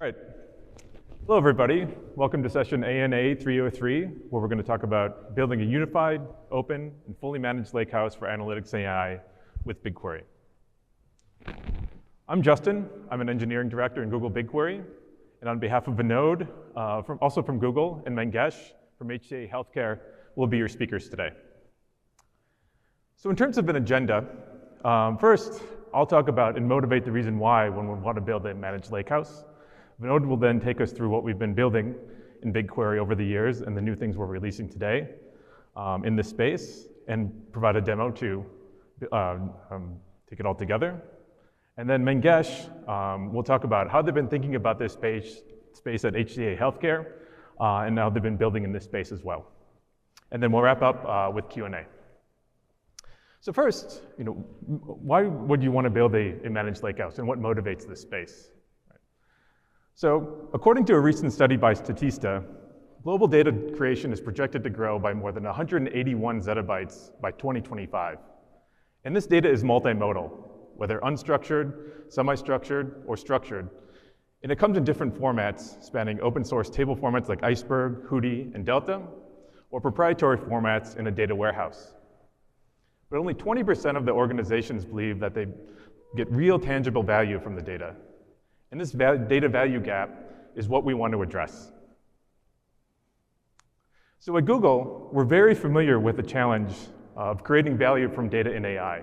All right. Hello, everybody. Welcome to session ANA 303, where we're going to talk about building a unified, open, and fully managed lakehouse for analytics AI with BigQuery. I'm Justin. I'm an engineering director in Google BigQuery. And on behalf of Vinod, also from Google, and Mangesh from HCA Healthcare, will be your speakers today. So in terms of an agenda, first, I'll talk about and motivate the reason why when we want to build a managed lakehouse. Vinod will then take us through what we've been building in BigQuery over the years and the new things we're releasing today in this space, and provide a demo to take it all together. And then Mangesh will talk about how they've been thinking about this space at HCA Healthcare, and how they've been building in this space as well. And then we'll wrap up with Q&A. So first, why would you want to build a managed lakehouse, and what motivates this space? So according to a recent study by Statista, global data creation is projected to grow by more than 181 zettabytes by 2025. And this data is multimodal, whether unstructured, semi-structured, or structured. And it comes in different formats, spanning open source table formats like Iceberg, Hudi, and Delta, or proprietary formats in a data warehouse. But only 20% of the organizations believe that they get real tangible value from the data. And this data value gap is what we want to address. So at Google, we're very familiar with the challenge of creating value from data in AI,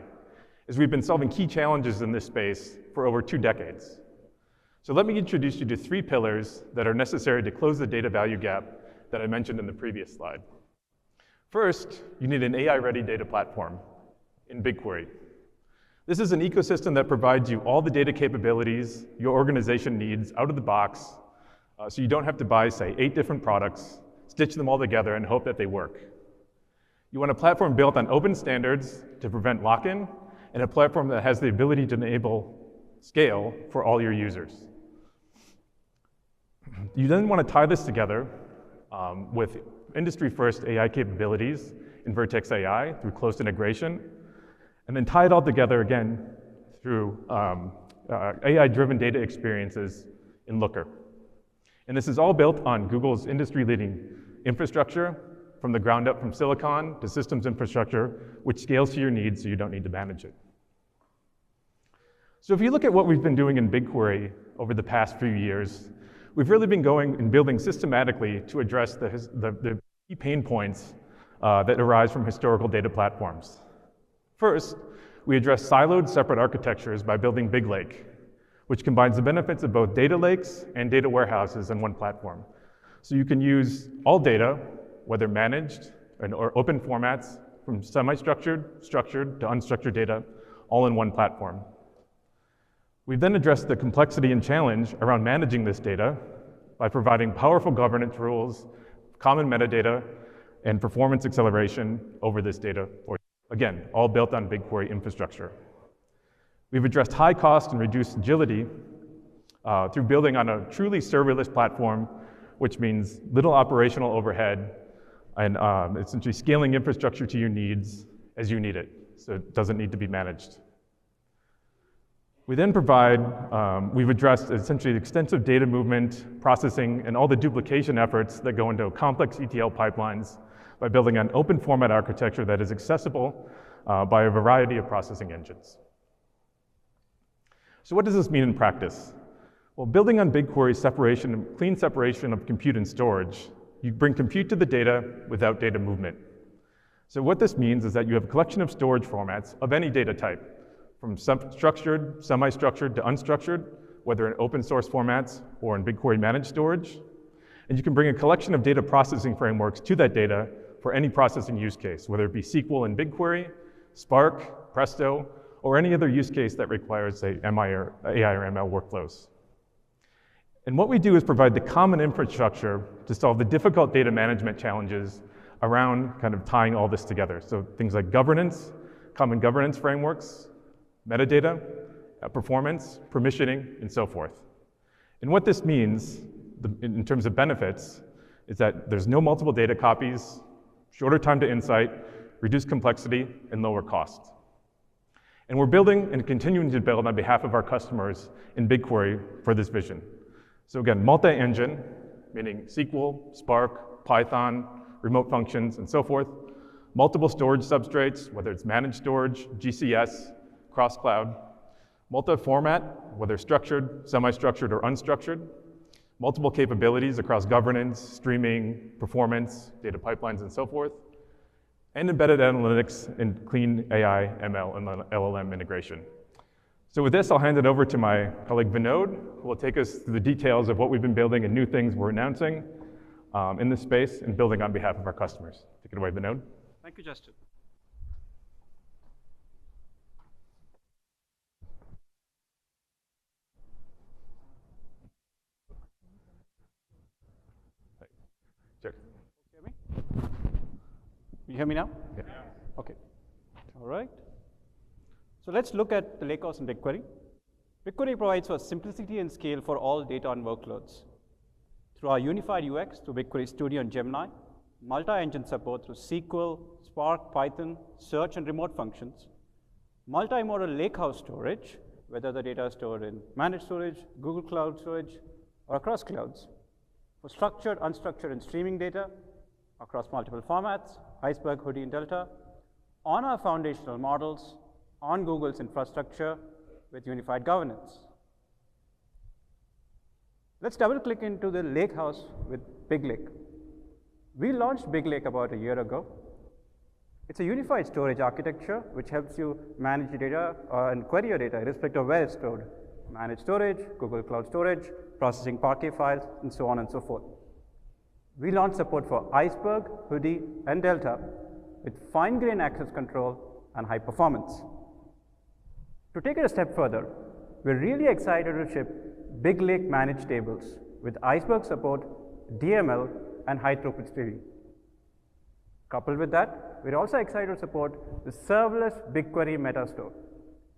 as we've been solving key challenges in this space for over 2 decades. So let me introduce you to 3 pillars that are necessary to close the data value gap that I mentioned in the previous slide. First, you need an AI-ready data platform in BigQuery. This is an ecosystem that provides you all the data capabilities your organization needs out of the box, so you don't have to buy, say, 8 different products, stitch them all together, and hope that they work. You want a platform built on open standards to prevent lock-in, and a platform that has the ability to enable scale for all your users. You then want to tie this together with industry-first AI capabilities in Vertex AI through close integration, and then tie it all together again through AI-driven data experiences in Looker. And this is all built on Google's industry-leading infrastructure from the ground up, from silicon to systems infrastructure, which scales to your needs so you don't need to manage it. So if you look at what we've been doing in BigQuery over the past few years, we've really been going and building systematically to address the key pain points that arise from historical data platforms. First, we address siloed separate architectures by building Big Lake, which combines the benefits of both data lakes and data warehouses in one platform. So you can use all data, whether managed or open formats, from semi-structured, structured, to unstructured data, all in one platform. We've then addressed the complexity and challenge around managing this data by providing powerful governance rules, common metadata, and performance acceleration over this data. Again, all built on BigQuery infrastructure. We've addressed high cost and reduced agility through building on a truly serverless platform, which means little operational overhead and essentially scaling infrastructure to your needs as you need it, so it doesn't need to be managed. We then we've addressed essentially extensive data movement, processing, and all the duplication efforts that go into complex ETL pipelines by building an open format architecture that is accessible by a variety of processing engines. So what does this mean in practice? Well, building on BigQuery's clean separation of compute and storage, you bring compute to the data without data movement. So what this means is that you have a collection of storage formats of any data type, from structured, semi-structured, to unstructured, whether in open source formats or in BigQuery managed storage. And you can bring a collection of data processing frameworks to that data for any processing use case, whether it be SQL in BigQuery, Spark, Presto, or any other use case that requires, say, AI or ML workflows. And what we do is provide the common infrastructure to solve the difficult data management challenges around kind of tying all this together. So things like governance, common governance frameworks, metadata, performance, permissioning, and so forth. And what this means in terms of benefits is that there's no multiple data copies, shorter time to insight, reduced complexity, and lower cost. And we're building and continuing to build on behalf of our customers in BigQuery for this vision. So again, multi-engine, meaning SQL, Spark, Python, remote functions, and so forth. Multiple storage substrates, whether it's managed storage, GCS, cross-cloud. Multi-format, whether structured, semi-structured, or unstructured. Multiple capabilities across governance, streaming, performance, data pipelines, and so forth. And embedded analytics in clean AI, ML, and LLM integration. So with this, I'll hand it over to my colleague Vinod, who will take us through the details of what we've been building and new things we're announcing in this space and building on behalf of our customers. Take it away, Vinod. Thank you, Justin. Check. Hear me? You hear me now? Yeah. Okay. All right. So let's look at the lakehouse in BigQuery. BigQuery provides for simplicity and scale for all data and workloads. Through our unified UX, through BigQuery Studio and Gemini, multi-engine support through SQL, Spark, Python, search, and remote functions, multi-modal lakehouse storage, whether the data is stored in managed storage, Google Cloud Storage, or across clouds, for structured, unstructured, and streaming data across multiple formats, Iceberg, Hoodie, and Delta, on our foundational models, on Google's infrastructure with unified governance. Let's double-click into the lakehouse with Big Lake. We launched Big Lake about a year ago. It's a unified storage architecture which helps you manage your data and query your data irrespective of where it's stored. Managed storage, Google Cloud Storage, processing Parquet files, and so on and so forth. We launched support for Iceberg, Hoodie, and Delta with fine-grained access control and high performance. To take it a step further, we're really excited to ship Big Lake managed tables with Iceberg support, DML, and high throughput streaming. Coupled with that, we're also excited to support the serverless BigQuery metastore.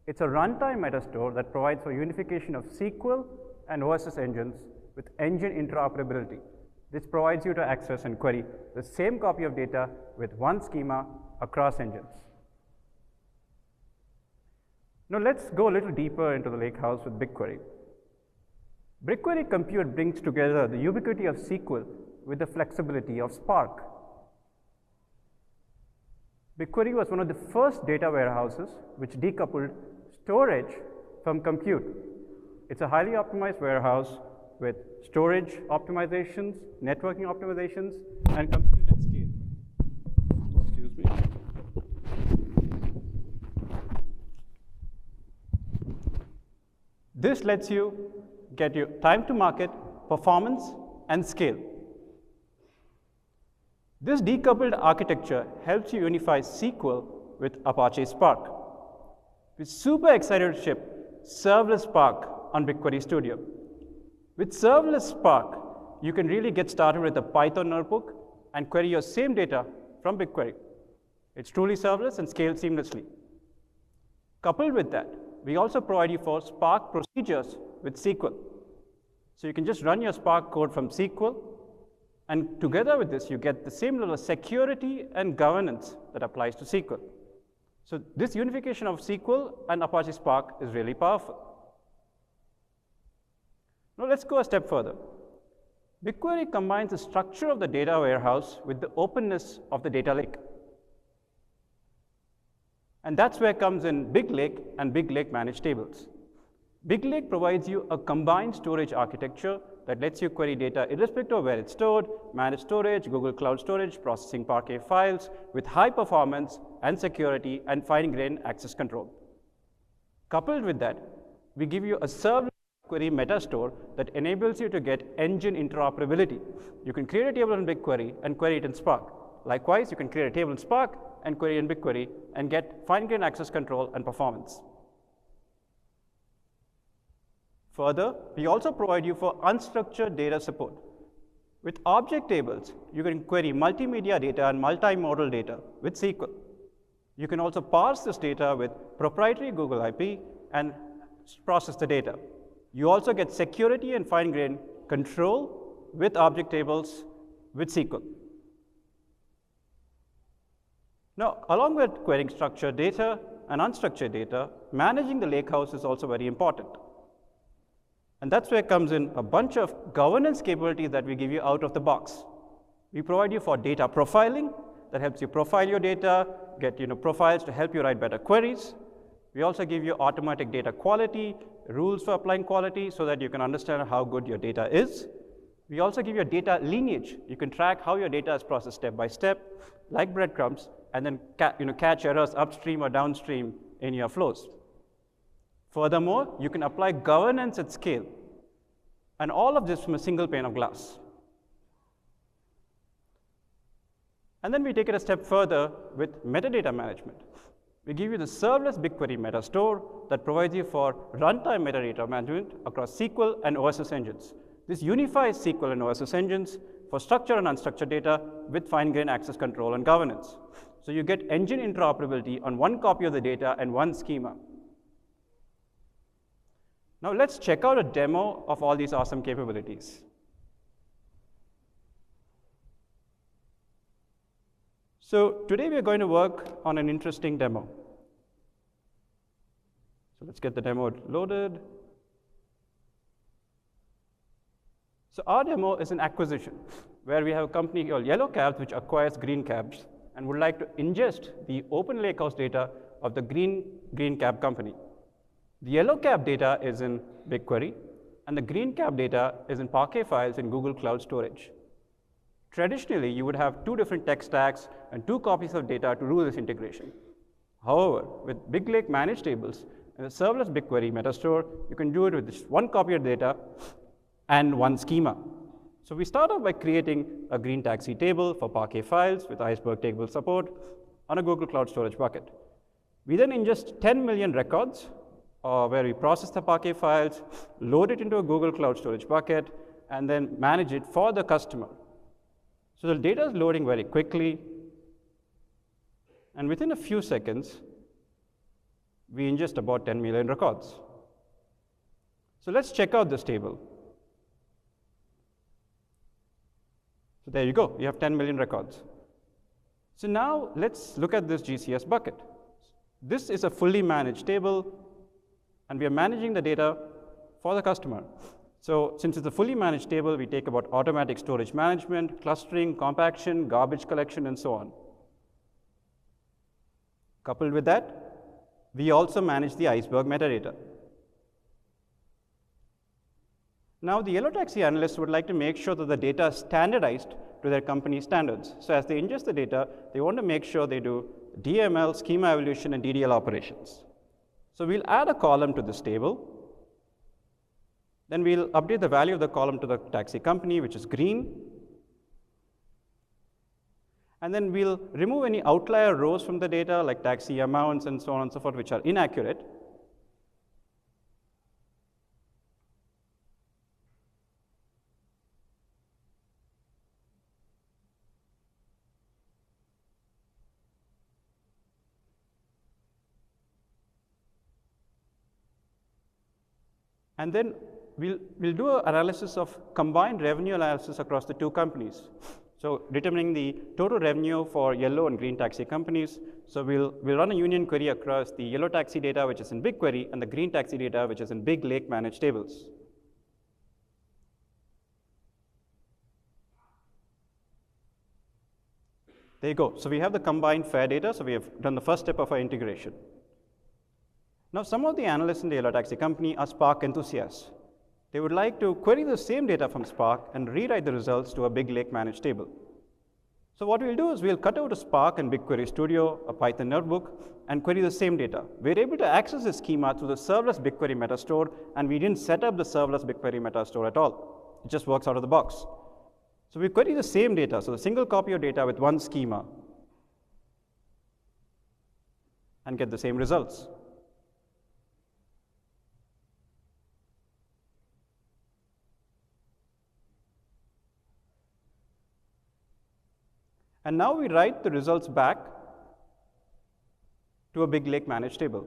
It's a runtime metastore that provides for unification of SQL and OSS engines with engine interoperability. This provides you to access and query the same copy of data with one schema across engines. Now let's go a little deeper into the lakehouse with BigQuery. BigQuery Compute brings together the ubiquity of SQL with the flexibility of Spark. BigQuery was one of the first data warehouses which decoupled storage from compute. It's a highly optimized warehouse with storage optimizations, networking optimizations, and compute at scale. Excuse me. This lets you get your time to market, performance, and scale. This decoupled architecture helps you unify SQL with Apache Spark. We're super excited to ship serverless Spark on BigQuery Studio. With serverless Spark, you can really get started with a Python notebook and query your same data from BigQuery. It's truly serverless and scales seamlessly. Coupled with that, we also provide you for Spark procedures with SQL. So you can just run your Spark code from SQL, and together with this, you get the same level of security and governance that applies to SQL. So this unification of SQL and Apache Spark is really powerful. Now let's go a step further. BigQuery combines the structure of the data warehouse with the openness of the data lake. And that's where comes in Big Lake and Big Lake managed tables. Big Lake provides you a combined storage architecture that lets you query data irrespective of where it's stored, managed storage, Google Cloud Storage, processing Parquet files with high performance and security and fine-grained access control. Coupled with that, we give you a serverless query metastore that enables you to get engine interoperability. You can create a table in BigQuery and query it in Spark. Likewise, you can create a table in Spark and query in BigQuery and get fine-grained access control and performance. Further, we also provide you for unstructured data support. With object tables, you can query multimedia data and multimodal data with SQL. You can also parse this data with proprietary Google IP and process the data. You also get security and fine-grained control with object tables with SQL. Now, along with querying structured data and unstructured data, managing the lakehouse is also very important. And that's where comes in a bunch of governance capabilities that we give you out of the box. We provide you for data profiling that helps you profile your data, get profiles to help you write better queries. We also give you automatic data quality, rules for applying quality so that you can understand how good your data is. We also give you a data lineage. You can track how your data is processed step by step, like breadcrumbs, and then catch errors upstream or downstream in your flows. Furthermore, you can apply governance at scale, and all of this from a single pane of glass. And then we take it a step further with metadata management. We give you the serverless BigQuery metastore that provides you for runtime metadata management across SQL and OSS engines. This unifies SQL and OSS engines for structured and unstructured data with fine-grained access control and governance. So you get engine interoperability on one copy of the data and one schema. Now let's check out a demo of all these awesome capabilities. So today we are going to work on an interesting demo. So let's get the demo loaded. So our demo is an acquisition where we have a company called Yellow Cabs which acquires Green Cabs and would like to ingest the open lakehouse data of the Green Cab company. The Yellow Cab data is in BigQuery and the Green Cab data is in Parquet files in Google Cloud Storage. Traditionally, you would have two different tech stacks and two copies of data to do this integration. However, with Big Lake managed tables and the serverless BigQuery metastore, you can do it with just one copy of data and one schema. So we start off by creating a green taxi table for Parquet files with Iceberg table support on a Google Cloud Storage bucket. We then ingest 10 million records where we process the Parquet files, load it into a Google Cloud Storage bucket, and then manage it for the customer. So the data is loading very quickly, and within a few seconds, we ingest about 10 million records. So let's check out this table. So there you go, you have 10 million records. So now let's look at this GCS bucket. This is a fully managed table, and we are managing the data for the customer. So since it's a fully managed table, we take about automatic storage management, clustering, compaction, garbage collection, and so on. Coupled with that, we also manage the Iceberg metadata. Now, the Yellow Taxi analysts would like to make sure that the data is standardized to their company standards. So as they ingest the data, they want to make sure they do DML, schema evolution, and DDL operations. So we'll add a column to this table. Then we'll update the value of the column to the taxi company, which is green. And then we'll remove any outlier rows from the data, like taxi amounts and so on and so forth, which are inaccurate. And then we'll do an analysis of combined revenue analysis across the two companies. So determining the total revenue for yellow and green taxi companies. So we'll run a union query across the yellow taxi data, which is in BigQuery, and the green taxi data, which is in Big Lake managed tables. There you go. So we have the combined fare data. So we have done the first step of our integration. Now, some of the analysts in the Yellow Taxi company are Spark enthusiasts. They would like to query the same data from Spark and rewrite the results to a Big Lake managed table. So what we'll do is we'll cut out a Spark and BigQuery Studio, a Python notebook, and query the same data. We're able to access the schema through the serverless BigQuery metastore, and we didn't set up the serverless BigQuery metastore at all. It just works out of the box. So we query the same data, so a single copy of data with one schema, and get the same results. And now we write the results back to a Big Lake managed table.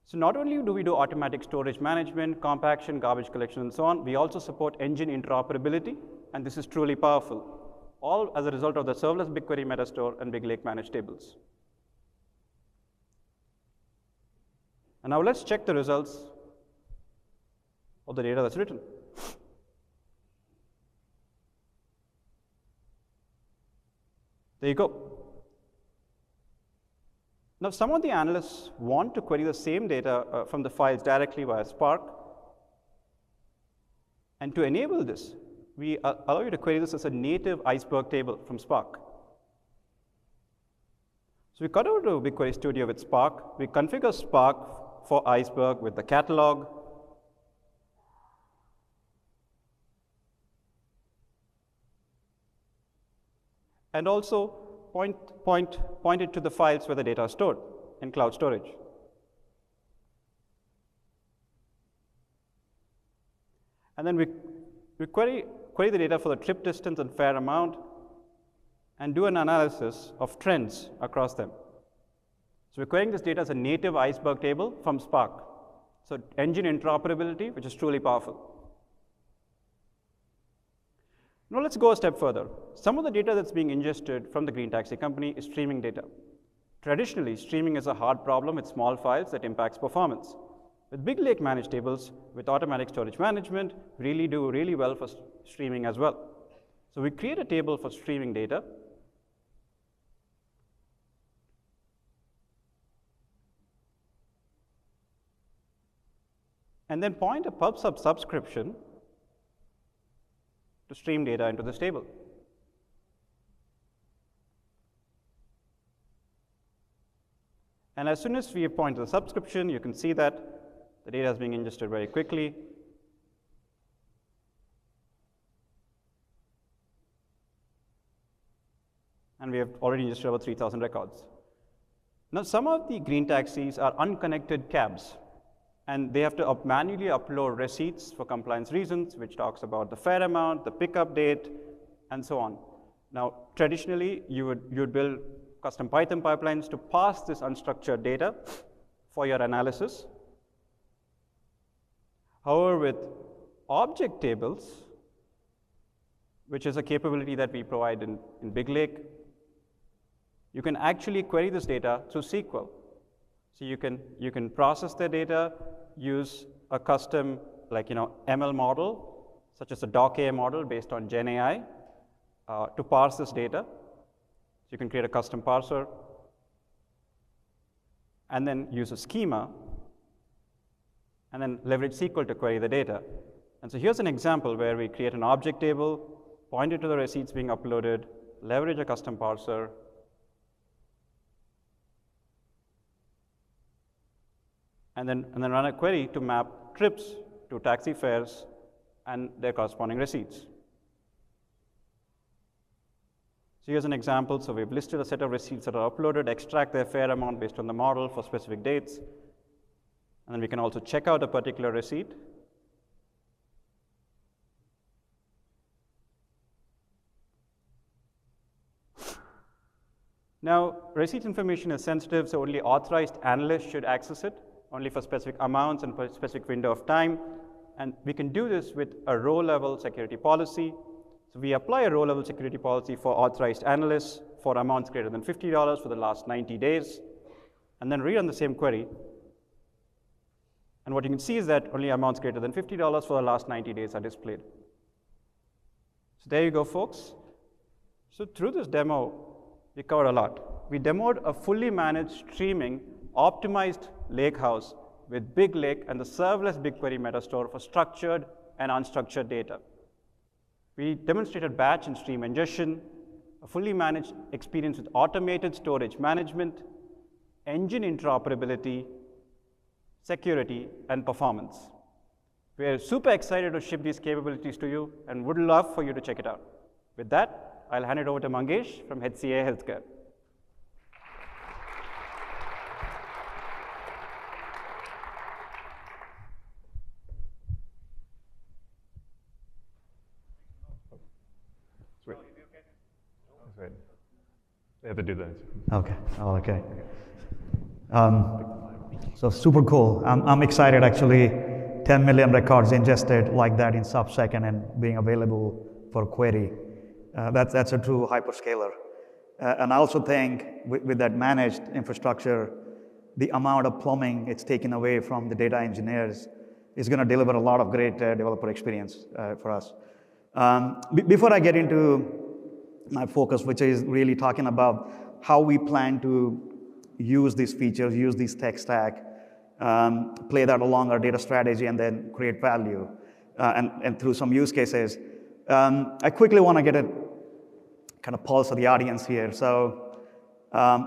So not only do we do automatic storage management, compaction, garbage collection, and so on, we also support engine interoperability, and this is truly powerful, all as a result of the serverless BigQuery metastore and Big Lake managed tables. And now let's check the results of the data that's written. There you go. Now, some of the analysts want to query the same data from the files directly via Spark. And to enable this, we allow you to query this as a native Iceberg table from Spark. So we cut over to BigQuery Studio with Spark. We configure Spark for Iceberg with the catalog. And also point it to the files where the data is stored in cloud storage. And then we query the data for the trip distance and fare amount and do an analysis of trends across them. So we're querying this data as a native Iceberg table from Spark. So engine interoperability, which is truly powerful. Now let's go a step further. Some of the data that's being ingested from the green taxi company is streaming data. Traditionally, streaming is a hard problem with small files that impacts performance. With Big Lake managed tables, with automatic storage management, we do really well for streaming as well. So we create a table for streaming data. And then point a pub/sub subscription to stream data into this table. And as soon as we point to the subscription, you can see that the data is being ingested very quickly. And we have already ingested over 3,000 records. Now, some of the green taxis are unconnected cabs, and they have to manually upload receipts for compliance reasons, which talks about the fare amount, the pickup date, and so on. Now, traditionally, you would build custom Python pipelines to parse this unstructured data for your analysis. However, with object tables, which is a capability that we provide in Big Lake, you can actually query this data through SQL. So you can process the data, use a custom ML model, such as a doc-AI model based on GenAI, to parse this data. So you can create a custom parser, and then use a schema, and then leverage SQL to query the data. And so here's an example where we create an object table, point it to the receipts being uploaded, leverage a custom parser, and then run a query to map trips to taxi fares and their corresponding receipts. So here's an example. So we've listed a set of receipts that are uploaded, extract their fare amount based on the model for specific dates, and then we can also check out a particular receipt. Now, receipt information is sensitive, so only authorized analysts should access it, only for specific amounts and for a specific window of time. And we can do this with a row-level security policy. So we apply a row-level security policy for authorized analysts for amounts greater than $50 for the last 90 days, and then rerun the same query. And what you can see is that only amounts greater than $50 for the last 90 days are displayed. So there you go, folks. So through this demo, we covered a lot. We demoed a fully managed streaming optimized lakehouse with Big Lake and the serverless BigQuery metastore for structured and unstructured data. We demonstrated batch and stream ingestion, a fully managed experience with automated storage management, engine interoperability, security, and performance. We are super excited to ship these capabilities to you and would love for you to check it out. With that, I'll hand it over to Mangesh from HCA Healthcare. Sweet. That's right. They have to do that. Okay. Oh, okay. So super cool. I'm excited actually. 10 million records ingested like that in sub-second and being available for query. That's a true hyperscaler. And I also think with that managed infrastructure, the amount of plumbing it's taken away from the data engineers is going to deliver a lot of great developer experience for us. Before I get into my focus, which is really talking about how we plan to use these features, use this tech stack, play that along our data strategy, and then create value, and through some use cases. I quickly want to get a kind of pulse of the audience here. So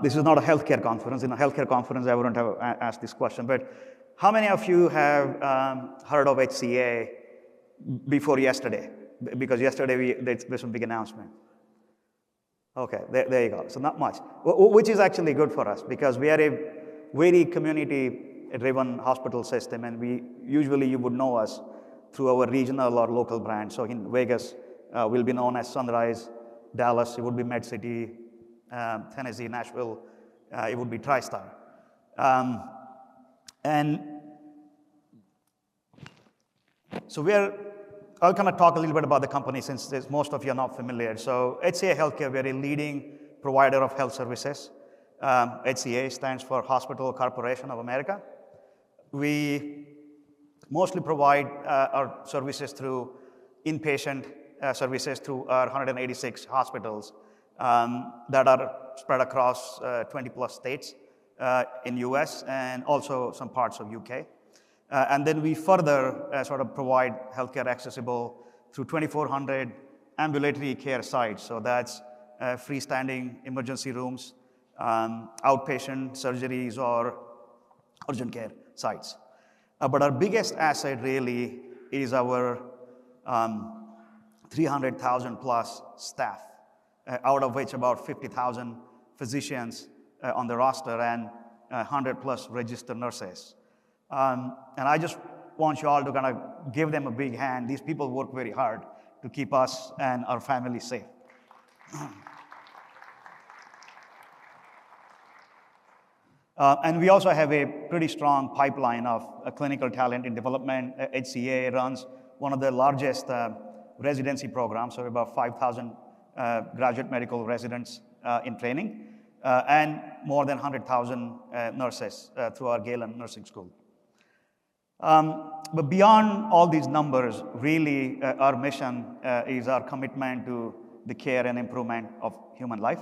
this is not a healthcare conference. In a healthcare conference, I wouldn't have asked this question, but how many of you have heard of HCA before yesterday? Because yesterday there's some big announcement. Okay, there you go. So not much, which is actually good for us because we are a very community-driven hospital system, and usually you would know us through our regional or local brand. So in Vegas, we'll be known as Sunrise. Dallas, it would be MedCity. Tennessee, Nashville, it would be TriStar. And so I'll kind of talk a little bit about the company since most of you are not familiar. So HCA Healthcare, we're a leading provider of health services. HCA stands for Hospital Corporation of America. We mostly provide our services through inpatient services through our 186 hospitals that are spread across 20 plus states in US and also some parts of UK. And then we further sort of provide healthcare accessible through 2,400 ambulatory care sites. So that's freestanding emergency rooms, outpatient surgeries, or urgent care sites. But our biggest asset really is our 300,000 plus staff, out of which about 50,000 physicians on the roster and 100 plus registered nurses. And I just want you all to kind of give them a big hand. These people work very hard to keep us and our families safe. And we also have a pretty strong pipeline of clinical talent in development. HCA runs one of the largest residency programs, so about 5,000 graduate medical residents in training, and more than 100,000 nurses through our Galen Nursing School. But beyond all these numbers, really our mission is our commitment to the care and improvement of human life.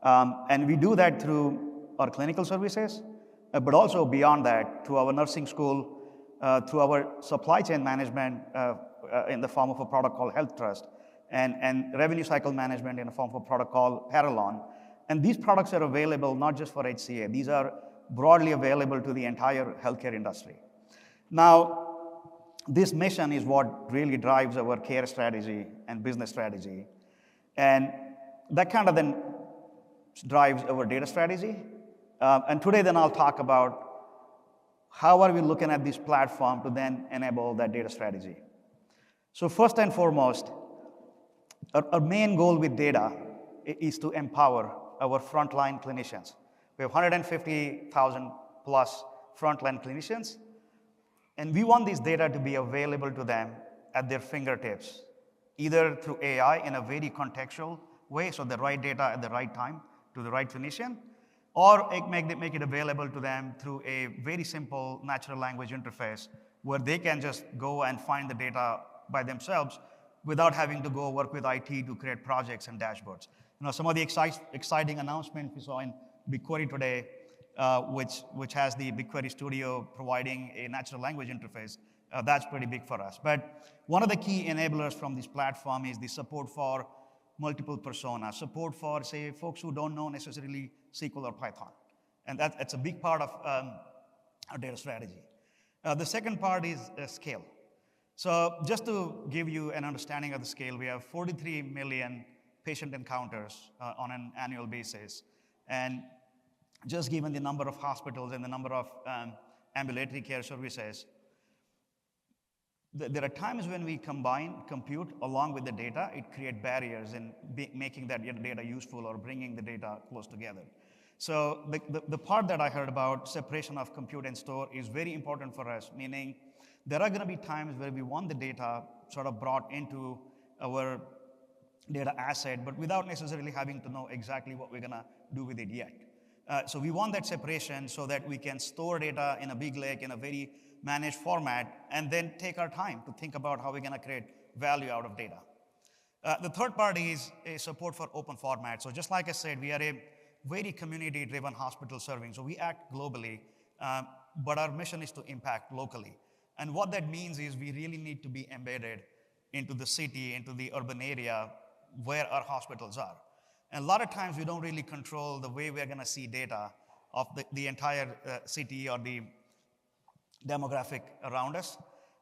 And we do that through our clinical services, but also beyond that, through our nursing school, through our supply chain management in the form of a product called Health Trust, and revenue cycle management in the form of a product called Parallon. And these products are available not just for HCA, these are broadly available to the entire healthcare industry. Now, this mission is what really drives our care strategy and business strategy. And that kind of then drives our data strategy. And today then I'll talk about how are we looking at this platform to then enable that data strategy. So first and foremost, our main goal with data is to empower our frontline clinicians. We have 150,000 plus frontline clinicians, and we want this data to be available to them at their fingertips, either through AI in a very contextual way, so the right data at the right time to the right clinician, or make it available to them through a very simple natural language interface where they can just go and find the data by themselves without having to go work with IT to create projects and dashboards. You know, some of the exciting announcements we saw in BigQuery today, which has the BigQuery Studio providing a natural language interface, that's pretty big for us. But one of the key enablers from this platform is the support for multiple personas, support for, say, folks who don't know necessarily SQL or Python. And that's a big part of our data strategy. The second part is scale. So just to give you an understanding of the scale, we have 43 million patient encounters on an annual basis. And just given the number of hospitals and the number of ambulatory care services, there are times when we combine compute along with the data, it creates barriers in making that data useful or bringing the data close together. So the part that I heard about separation of compute and store is very important for us, meaning there are going to be times where we want the data sort of brought into our data asset, but without necessarily having to know exactly what we're going to do with it yet. So we want that separation so that we can store data in a big lake in a very managed format, and then take our time to think about how we're going to create value out of data. The third part is a support for open format. So just like I said, we are a very community-driven hospital serving. So we act globally, but our mission is to impact locally. And what that means is we really need to be embedded into the city, into the urban area where our hospitals are. And a lot of times we don't really control the way we're going to see data of the entire city or the demographic around us.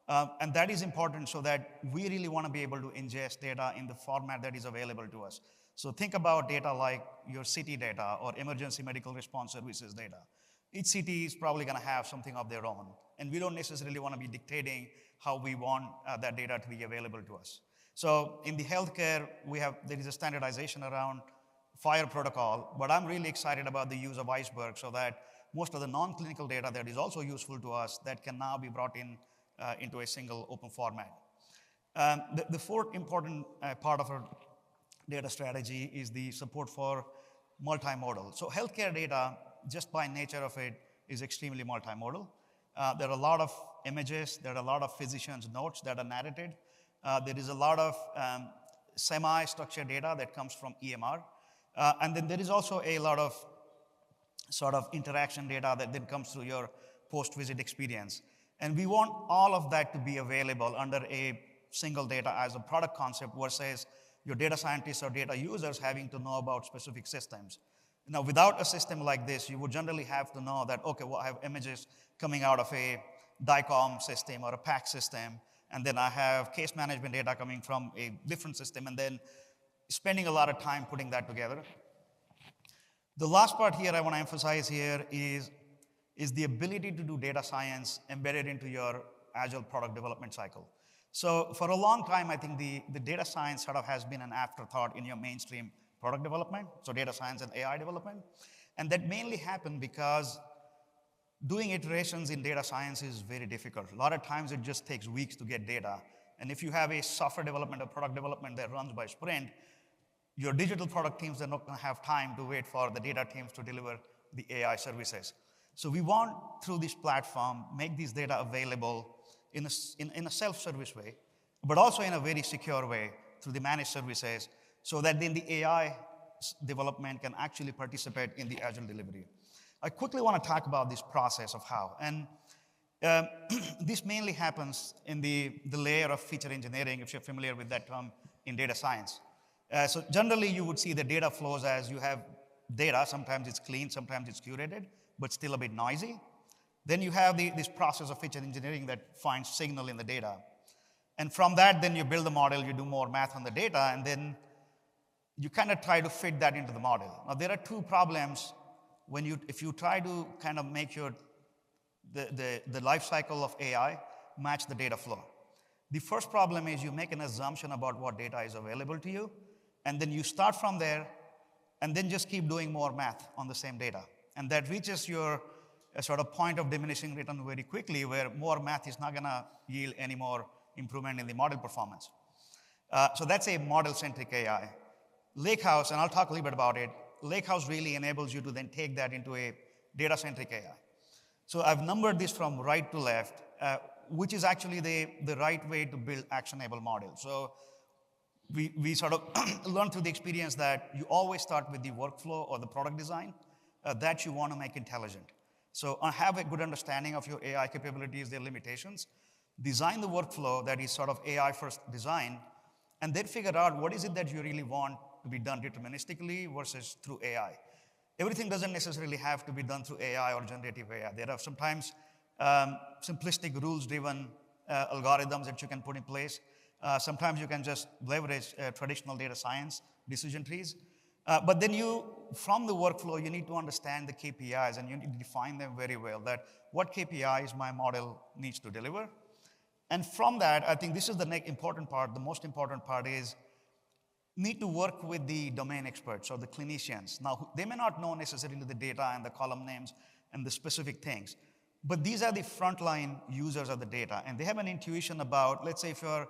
And that is important so that we really want to be able to ingest data in the format that is available to us. So think about data like your city data or emergency medical response services data. Each city is probably going to have something of their own. And we don't necessarily want to be dictating how we want that data to be available to us. So in the healthcare, there is a standardization around FHIR protocol, but I'm really excited about the use of Iceberg so that most of the non-clinical data that is also useful to us that can now be brought in into a single open format. The fourth important part of our data strategy is the support for multimodal. So healthcare data, just by nature of it, is extremely multimodal. There are a lot of images, there are a lot of physicians' notes that are narrated. There is a lot of semi-structured data that comes from EMR. And then there is also a lot of sort of interaction data that then comes through your post-visit experience. And we want all of that to be available under a single data as a product concept versus your data scientists or data users having to know about specific systems. Now, without a system like this, you would generally have to know that, okay, well, I have images coming out of a DICOM system or a PAC system, and then I have case management data coming from a different system, and then spending a lot of time putting that together. The last part here I want to emphasize here is the ability to do data science embedded into your agile product development cycle. So for a long time, I think the data science sort of has been an afterthought in your mainstream product development, so data science and AI development. And that mainly happened because doing iterations in data science is very difficult. A lot of times it just takes weeks to get data. And if you have a software development or product development that runs by sprint, your digital product teams are not going to have time to wait for the data teams to deliver the AI services. So we want, through this platform, make these data available in a self-service way, but also in a very secure way through the managed services, so that then the AI development can actually participate in the agile delivery. I quickly want to talk about this process of how. And this mainly happens in the layer of feature engineering, if you're familiar with that term in data science. So generally, you would see the data flows as you have data. Sometimes it's clean, sometimes it's curated, but still a bit noisy. Then you have this process of feature engineering that finds signal in the data. And from that, then you build a model, you do more math on the data, and then you kind of try to fit that into the model. Now, there are two problems if you try to kind of make the life cycle of AI match the data flow. The first problem is you make an assumption about what data is available to you, and then you start from there, and then just keep doing more math on the same data. And that reaches your sort of point of diminishing return very quickly, where more math is not going to yield any more improvement in the model performance. So that's a model-centric AI. Lakehouse, and I'll talk a little bit about it, Lakehouse really enables you to then take that into a data-centric AI. So I've numbered this from right to left, which is actually the right way to build actionable models. So we sort of learned through the experience that you always start with the workflow or the product design that you want to make intelligent. So have a good understanding of your AI capabilities, their limitations, design the workflow that is sort of AI-first design, and then figure out what is it that you really want to be done deterministically versus through AI. Everything doesn't necessarily have to be done through AI or generative AI. There are sometimes simplistic rules-driven algorithms that you can put in place. Sometimes you can just leverage traditional data science decision trees. But then from the workflow, you need to understand the KPIs, and you need to define them very well, that what KPIs my model needs to deliver. And from that, I think this is the important part. The most important part is need to work with the domain experts or the clinicians. Now, they may not know necessarily the data and the column names and the specific things, but these are the frontline users of the data, and they have an intuition about, let's say if you're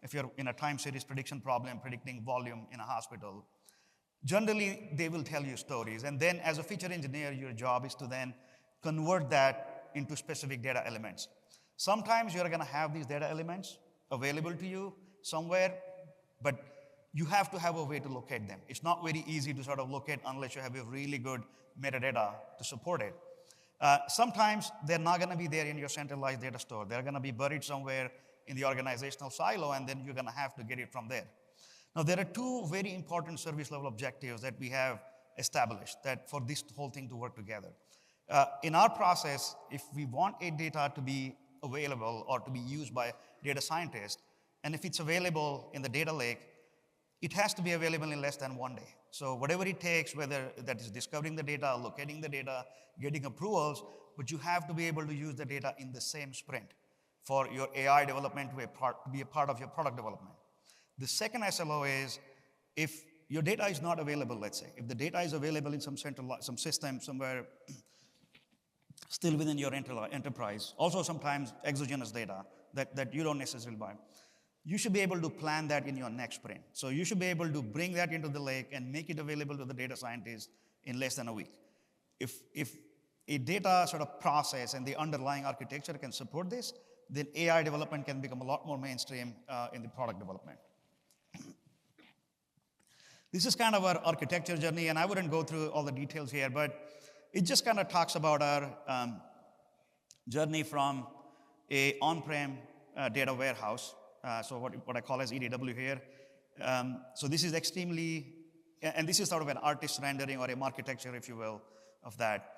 if you're in a time series prediction problem, predicting volume in a hospital, Generally, they will tell you stories. And then as a feature engineer, your job is to then convert that into specific data elements. Sometimes you're going to have these data elements available to you somewhere, but you have to have a way to locate them. It's not very easy to sort of locate unless you have a really good metadata to support it. Sometimes they're not going to be there in your centralized data store. They're going to be buried somewhere in the organizational silo, and then you're going to have to get it from there. Now, there are two very important service level objectives that we have established that for this whole thing to work together. In our process, if we want a data to be available or to be used by data scientists, and if it's available in the data lake, it has to be available in less than 1 day. So whatever it takes, whether that is discovering the data, locating the data, getting approvals, but you have to be able to use the data in the same sprint for your AI development to be a part of your product development. The second SLO is if your data is not available, let's say, if the data is available in some system somewhere still within your enterprise, also sometimes exogenous data that you don't necessarily buy, you should be able to plan that in your next sprint. So you should be able to bring that into the lake and make it available to the data scientists in less than a week. If a data sort of process and the underlying architecture can support this, then AI development can become a lot more mainstream in the product development. This is kind of our architecture journey, and I wouldn't go through all the details here, but it just kind of talks about our journey from a on-prem data warehouse, so what I call as EDW here. So this is extremely, and this is sort of an artist rendering or a architecture, if you will, of that.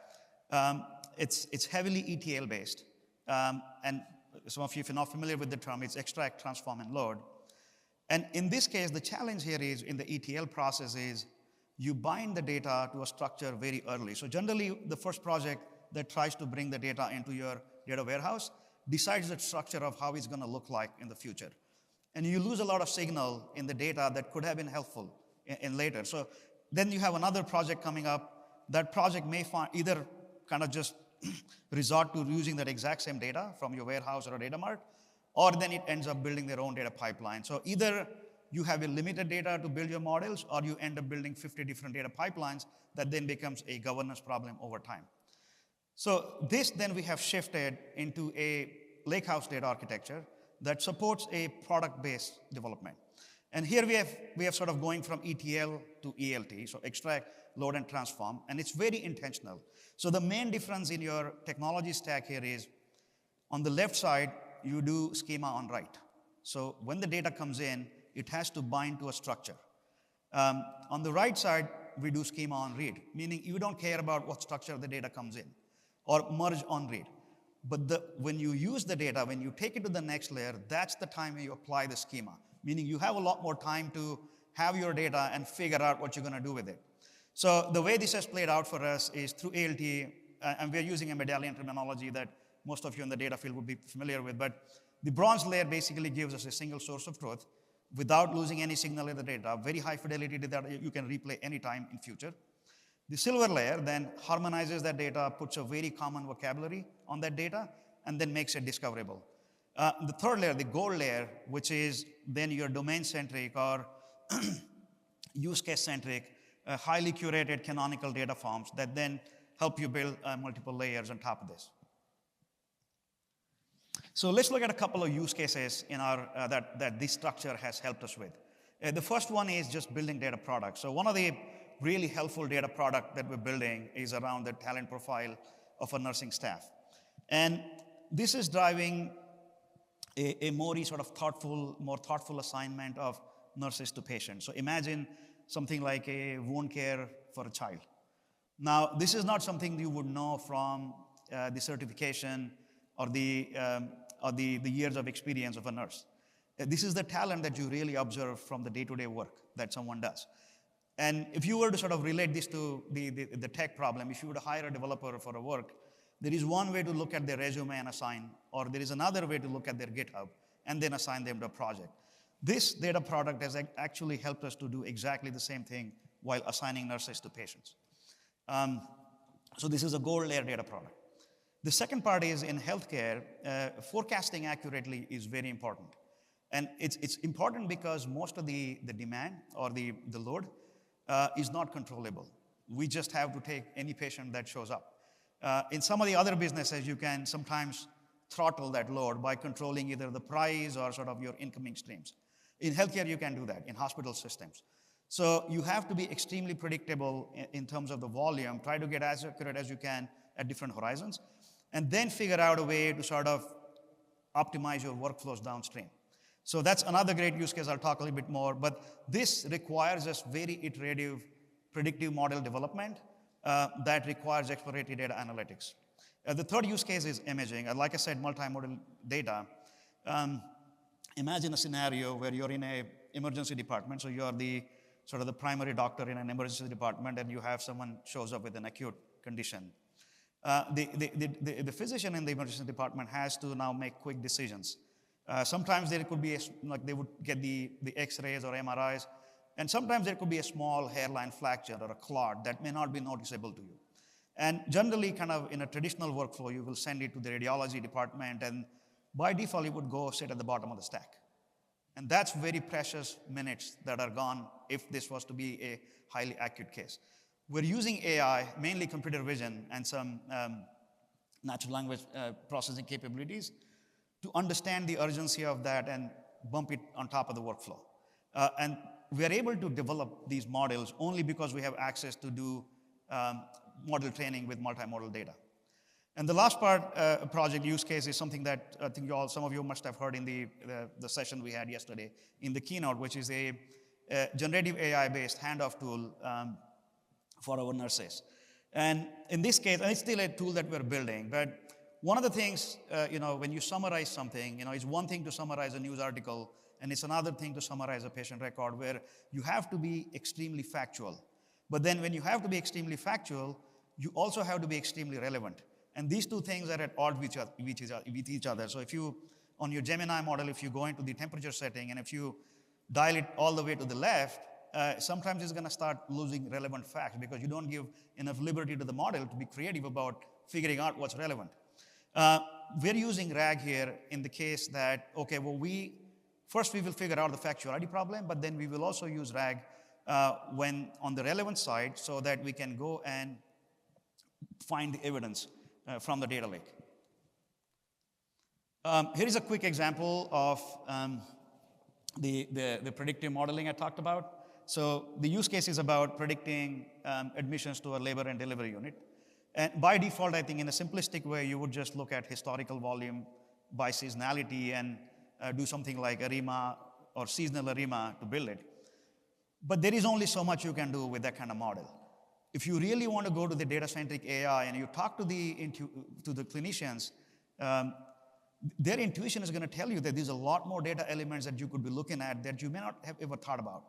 It's heavily ETL based, and some of you, if you're not familiar with the term, it's extract, transform, and load. And in this case, the challenge here is in the ETL process is you bind the data to a structure very early. So generally, the first project that tries to bring the data into your data warehouse decides the structure of how it's going to look like in the future. And you lose a lot of signal in the data that could have been helpful in later. So then you have another project coming up. That project may either kind of just resort to using that exact same data from your warehouse or a data mart, or then it ends up building their own data pipeline. So either you have a limited data to build your models, or you end up building 50 different data pipelines that then becomes a governance problem over time. So this then we have shifted into a lakehouse data architecture that supports a product-based development. And here we have sort of going from ETL to ELT, so extract, load, and transform, and it's very intentional. So the main difference in your technology stack here is on the left side, you do schema on write. So when the data comes in, it has to bind to a structure. On the right side, we do schema on read, meaning you don't care about what structure the data comes in, or merge on read. But when you use the data, when you take it to the next layer, that's the time when you apply the schema, meaning you have a lot more time to have your data and figure out what you're going to do with it. So the way this has played out for us is through ALT, and we're using a medallion terminology that most of you in the data field would be familiar with, but the bronze layer basically gives us a single source of truth without losing any signal in the data, very high fidelity that you can replay anytime in future. The silver layer then harmonizes that data, puts a very common vocabulary on that data, and then makes it discoverable. The third layer, the gold layer, which is then your domain-centric or use case-centric, highly curated canonical data forms that then help you build multiple layers on top of this. So let's look at a couple of use cases in our that this structure has helped us with. The first one is just building data products. So one of the really helpful data product that we're building is around the talent profile of a nursing staff. And this is driving a more thoughtful assignment of nurses to patients. So imagine something like a wound care for a child. Now, this is not something you would know from the certification or the years of experience of a nurse. This is the talent that you really observe from the day-to-day work that someone does. And if you were to sort of relate this to the tech problem, if you were to hire a developer for a work, there is one way to look at their resume and assign, or there is another way to look at their GitHub and then assign them to a project. This data product has actually helped us to do exactly the same thing while assigning nurses to patients. So this is a gold layer data product. The second part is in healthcare, forecasting accurately is very important. And it's important because most of the demand or the load is not controllable. We just have to take any patient that shows up. In some of the other businesses, you can sometimes throttle that load by controlling either the price or sort of your incoming streams. In healthcare, you can do that, in hospital systems. So you have to be extremely predictable in terms of the volume, try to get as accurate as you can at different horizons, and then figure out a way to sort of optimize your workflows downstream. So that's another great use case. I'll talk a little bit more, but this requires us very iterative predictive model development that requires exploratory data analytics. The third use case is imaging. Like I said, multimodal data. Imagine a scenario where you're in an emergency department, so you're the sort of the primary doctor in an emergency department, and you have someone shows up with an acute condition. The physician in the emergency department has to now make quick decisions. Sometimes there could be, like they would get the X-rays or MRIs, and sometimes there could be a small hairline fracture or a clot that may not be noticeable to you. And generally, kind of in a traditional workflow, you will send it to the radiology department, and by default, it would go sit at the bottom of the stack. And that's very precious minutes that are gone if this was to be a highly acute case. We're using AI, mainly computer vision and some natural language processing capabilities to understand the urgency of that and bump it on top of the workflow. And we're able to develop these models only because we have access to do model training with multimodal data. And the last part, project use case, is something that I think some of you must have heard in the session we had yesterday in the keynote, which is a generative AI-based handoff tool for our nurses. And in this case, and it's still a tool that we're building, but one of the things, when you summarize something, it's one thing to summarize a news article, and it's another thing to summarize a patient record where you have to be extremely factual. But then when you have to be extremely factual, you also have to be extremely relevant. And these two things are at odds with each other. So if you, on your Gemini model, if you go into the temperature setting and if you dial it all the way to the left, sometimes it's going to start losing relevant facts because you don't give enough liberty to the model to be creative about figuring out what's relevant. We're using RAG here in the case that, okay, well, first we will figure out the factuality problem, but then we will also use RAG when on the relevant side so that we can go and find the evidence from the data lake. Here is a quick example of the predictive modeling I talked about. So the use case is about predicting admissions to a labor and delivery unit. And by default, I think in a simplistic way, you would just look at historical volume by seasonality and do something like ARIMA or seasonal ARIMA to build it. But there is only so much you can do with that kind of model. If you really want to go to the data-centric AI and you talk to the clinicians, their intuition is going to tell you that there's a lot more data elements that you could be looking at that you may not have ever thought about.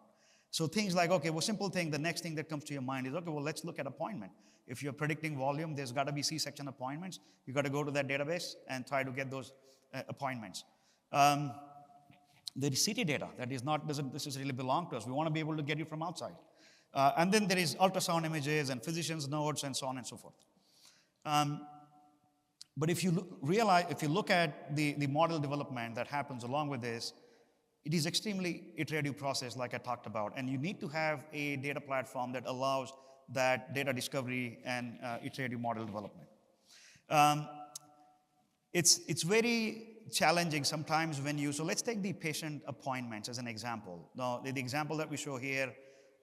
So things like, okay, well, simple thing, the next thing that comes to your mind is, okay, well, let's look at appointment. If you're predicting volume, there's got to be C-section appointments. You got to go to that database and try to get those appointments. There is CT data that doesn't necessarily belong to us. We want to be able to get it from outside. And then there is ultrasound images and physician's notes and so on and so forth. But if you look at the model development that happens along with this, it is extremely iterative process like I talked about. And you need to have a data platform that allows that data discovery and iterative model development. It's very challenging sometimes so let's take the patient appointments as an example. Now, the example that we show here,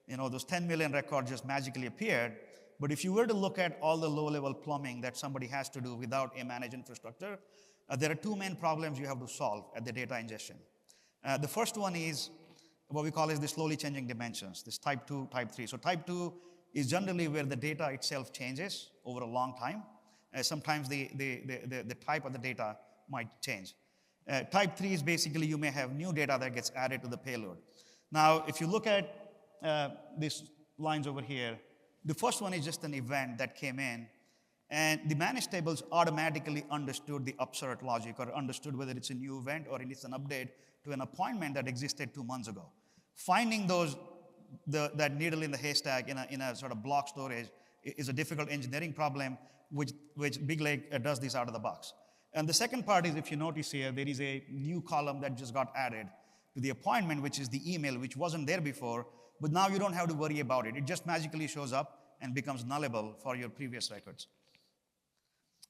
those 10 million records just magically appeared. But if you were to look at all the low-level plumbing that somebody has to do without a managed infrastructure, there are two main problems you have to solve at the data ingestion. The first one is what we call the slowly changing dimensions, this type 2, type 3. So type 2 is generally where the data itself changes over a long time. Sometimes the type of the data might change. Type 3 is basically you may have new data that gets added to the payload. Now, if you look at these lines over here, the first one is just an event that came in, and the managed tables automatically understood the upsert logic or understood whether it's a new event or it's an update to an appointment that existed 2 months ago. Finding that needle in the haystack in a sort of block storage is a difficult engineering problem, which Big Lake does this out of the box. And the second part is, if you notice here, there is a new column that just got added to the appointment, which is the email, which wasn't there before. But now you don't have to worry about it. It just magically shows up and becomes nullable for your previous records.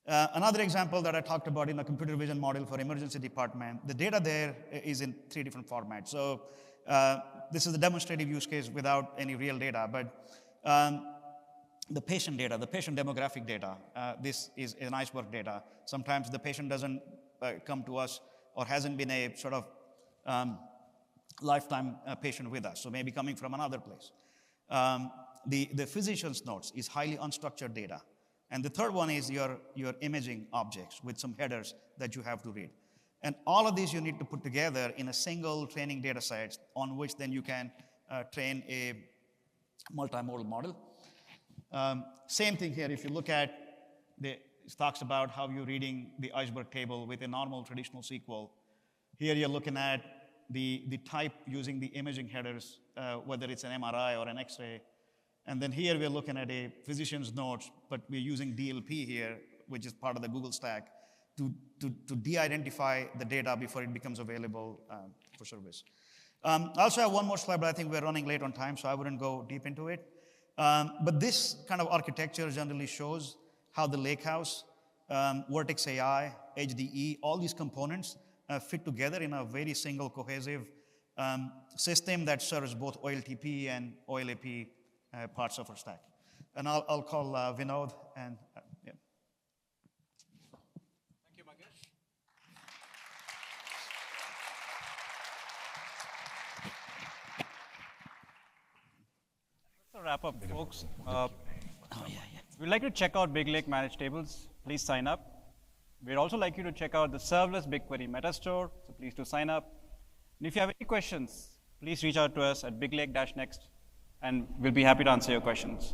Another example that I talked about in a computer vision model for emergency department, the data there is in 3 different formats. So this is a demonstrative use case without any real data, but the patient data, the patient demographic data, this is an iceberg data. Sometimes the patient doesn't come to us or hasn't been a sort of lifetime patient with us, so maybe coming from another place. The physician's notes is highly unstructured data. And the third one is your imaging objects with some headers that you have to read. And all of these you need to put together in a single training data set on which then you can train a multimodal model. Same thing here, if you look at, it talks about how you're reading the iceberg table with a normal traditional SQL. Here you're looking at the type using the imaging headers, whether it's an MRI or an X-ray. And then here we're looking at a physician's notes, but we're using DLP here, which is part of the Google stack, to de-identify the data before it becomes available for service. I also have one more slide, but I think we're running late on time, so I wouldn't go deep into it. But this kind of architecture generally shows how the lakehouse, Vertex AI, HDE, all these components fit together in a very single cohesive system that serves both OLTP and OLAP parts of our stack. And I'll call Vinod and yeah. Thank you, Mangesh. Let's wrap up, folks. We'd like to check out Big Lake Managed Tables. Please sign up. We'd also like you to check out the serverless BigQuery Metastore, so please do sign up. And if you have any questions, please reach out to us at biglake-next, and we'll be happy to answer your questions.